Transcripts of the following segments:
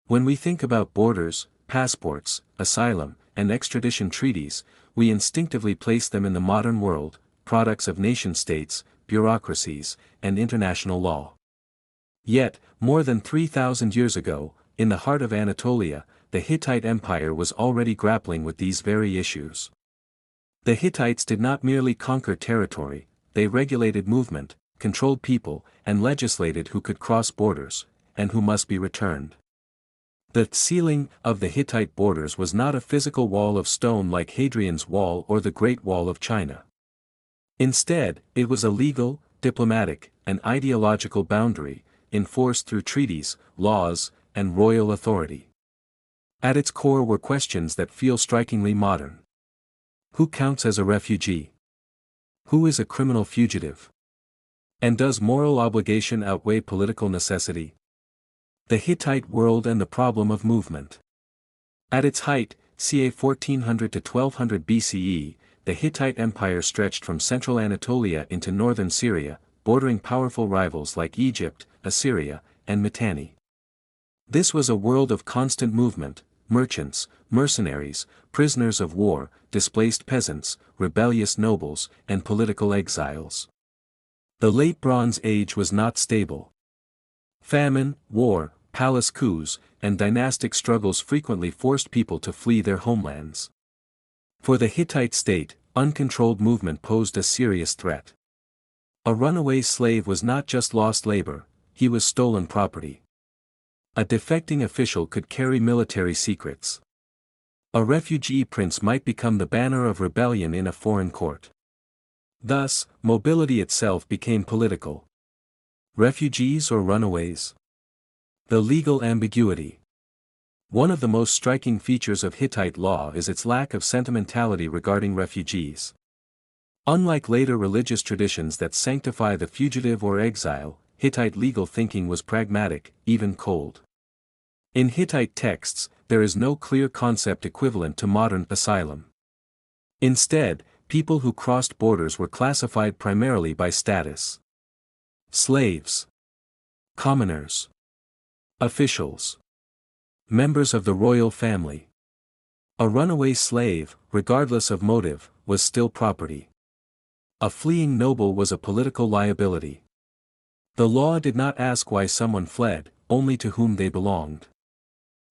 When we think about borders, passports, asylum, and extradition treaties, we instinctively place them in the modern world, products of nation-states, bureaucracies, and international law. Yet, more than 3,000 years ago, in the heart of Anatolia, the Hittite Empire was already grappling with these very issues. The Hittites did not merely conquer territory, they regulated movement, controlled people, and legislated who could cross borders, and who must be returned. The ceiling of the Hittite borders was not a physical wall of stone like Hadrian's Wall or the Great Wall of China. Instead, it was a legal, diplomatic, and ideological boundary, enforced through treaties, laws, and royal authority. At its core were questions that feel strikingly modern. Who counts as a refugee? Who is a criminal fugitive? And does moral obligation outweigh political necessity? The Hittite world and the problem of movement. At its height, ca 1400 to 1200 BCE, the Hittite Empire stretched from central Anatolia into northern Syria, bordering powerful rivals like Egypt, Assyria, and Mitanni. This was a world of constant movement: merchants, mercenaries, prisoners of war, displaced peasants, rebellious nobles, and political exiles. The Late Bronze Age was not stable. Famine, war, palace coups, and dynastic struggles frequently forced people to flee their homelands. For the Hittite state, uncontrolled movement posed a serious threat. A runaway slave was not just lost labor, he was stolen property. A defecting official could carry military secrets. A refugee prince might become the banner of rebellion in a foreign court. Thus, mobility itself became political. Refugees or runaways? The legal ambiguity. One of the most striking features of Hittite law is its lack of sentimentality regarding refugees. Unlike later religious traditions that sanctify the fugitive or exile, Hittite legal thinking was pragmatic, even cold. In Hittite texts, there is no clear concept equivalent to modern asylum. Instead, people who crossed borders were classified primarily by status. Slaves. Commoners. Officials. Members of the royal family. A runaway slave, regardless of motive, was still property. A fleeing noble was a political liability. The law did not ask why someone fled, only to whom they belonged.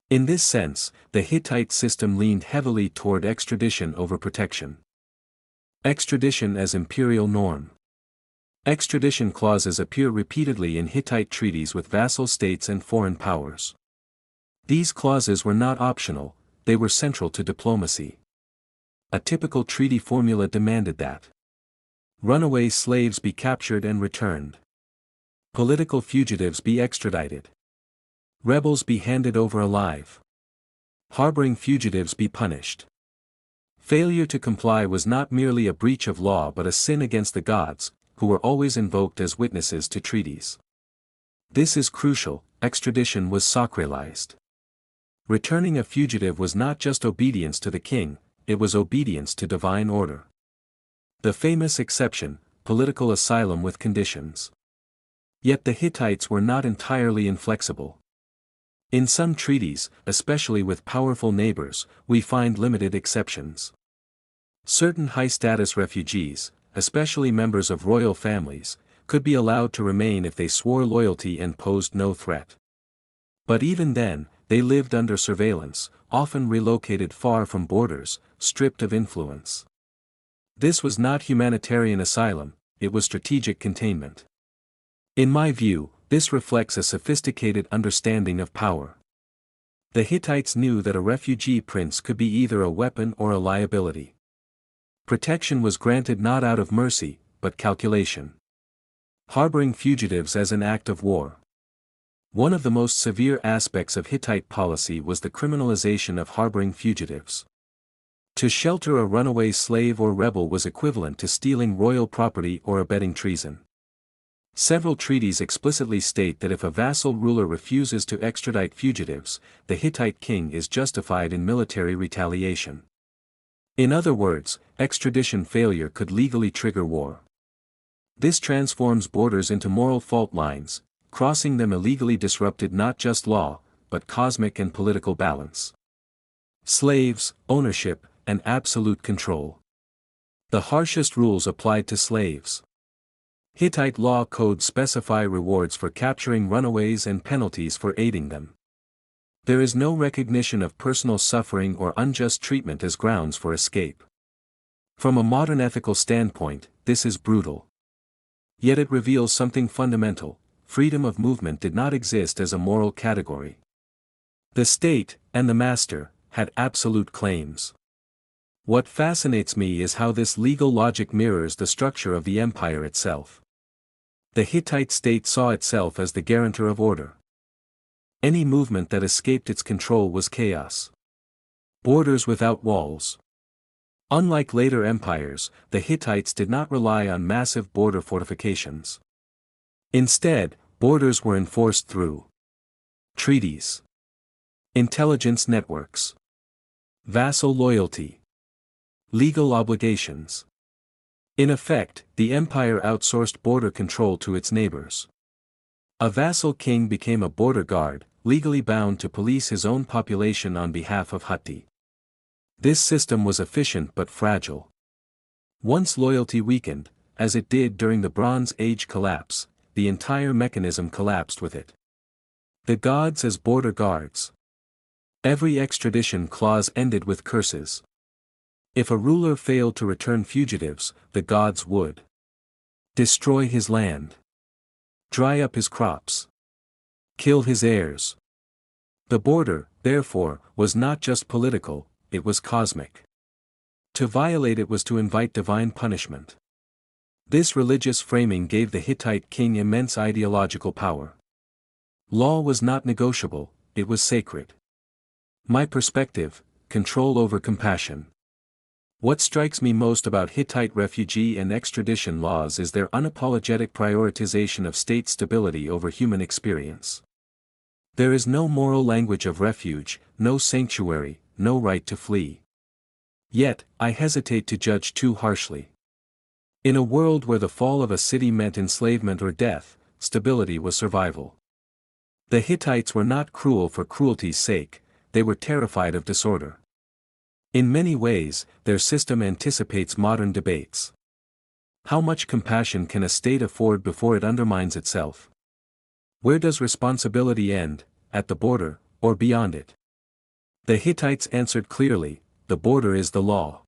In this sense, the Hittite system leaned heavily toward extradition over protection. Extradition as imperial norm. Extradition clauses appear repeatedly in Hittite treaties with vassal states and foreign powers. These clauses were not optional, they were central to diplomacy. A typical treaty formula demanded that runaway slaves be captured and returned. Political fugitives be extradited. Rebels be handed over alive. Harboring fugitives be punished. Failure to comply was not merely a breach of law but a sin against the gods, who were always invoked as witnesses to treaties. This is crucial: extradition was sacralized. Returning a fugitive was not just obedience to the king, it was obedience to divine order. The famous exception: political asylum with conditions. Yet the Hittites were not entirely inflexible. In some treaties, especially with powerful neighbors, we find limited exceptions. Certain high-status refugees, especially members of royal families, could be allowed to remain if they swore loyalty and posed no threat. But even then, they lived under surveillance, often relocated far from borders, stripped of influence. This was not humanitarian asylum, it was strategic containment. In my view, this reflects a sophisticated understanding of power. The Hittites knew that a refugee prince could be either a weapon or a liability. Protection was granted not out of mercy, but calculation. Harboring fugitives as an act of war. One of the most severe aspects of Hittite policy was the criminalization of harboring fugitives. To shelter a runaway slave or rebel was equivalent to stealing royal property or abetting treason. Several treaties explicitly state that if a vassal ruler refuses to extradite fugitives, the Hittite king is justified in military retaliation. In other words, extradition failure could legally trigger war. This transforms borders into moral fault lines. Crossing them illegally disrupted not just law, but cosmic and political balance. Slaves, ownership, and absolute control. The harshest rules applied to slaves. Hittite law codes specify rewards for capturing runaways and penalties for aiding them. There is no recognition of personal suffering or unjust treatment as grounds for escape. From a modern ethical standpoint, this is brutal. Yet it reveals something fundamental: freedom of movement did not exist as a moral category. The state, and the master, had absolute claims. What fascinates me is how this legal logic mirrors the structure of the empire itself. The Hittite state saw itself as the guarantor of order. Any movement that escaped its control was chaos. Borders without walls. Unlike later empires, the Hittites did not rely on massive border fortifications. Instead, borders were enforced through treaties, intelligence networks, vassal loyalty, legal obligations. In effect, the empire outsourced border control to its neighbors. A vassal king became a border guard, legally bound to police his own population on behalf of Hittite. This system was efficient but fragile. Once loyalty weakened, as it did during the Bronze Age collapse, the entire mechanism collapsed with it. The gods as border guards. Every extradition clause ended with curses. If a ruler failed to return fugitives, the gods would destroy his land, dry up his crops, kill his heirs. The border, therefore, was not just political, it was cosmic. To violate it was to invite divine punishment. This religious framing gave the Hittite king immense ideological power. Law was not negotiable, it was sacred. My perspective: control over compassion. What strikes me most about Hittite refugee and extradition laws is their unapologetic prioritization of state stability over human experience. There is no moral language of refuge, no sanctuary, no right to flee. Yet, I hesitate to judge too harshly. In a world where the fall of a city meant enslavement or death, stability was survival. The Hittites were not cruel for cruelty's sake, they were terrified of disorder. In many ways, their system anticipates modern debates. How much compassion can a state afford before it undermines itself? Where does responsibility end, at the border, or beyond it? The Hittites answered clearly: the border is the law.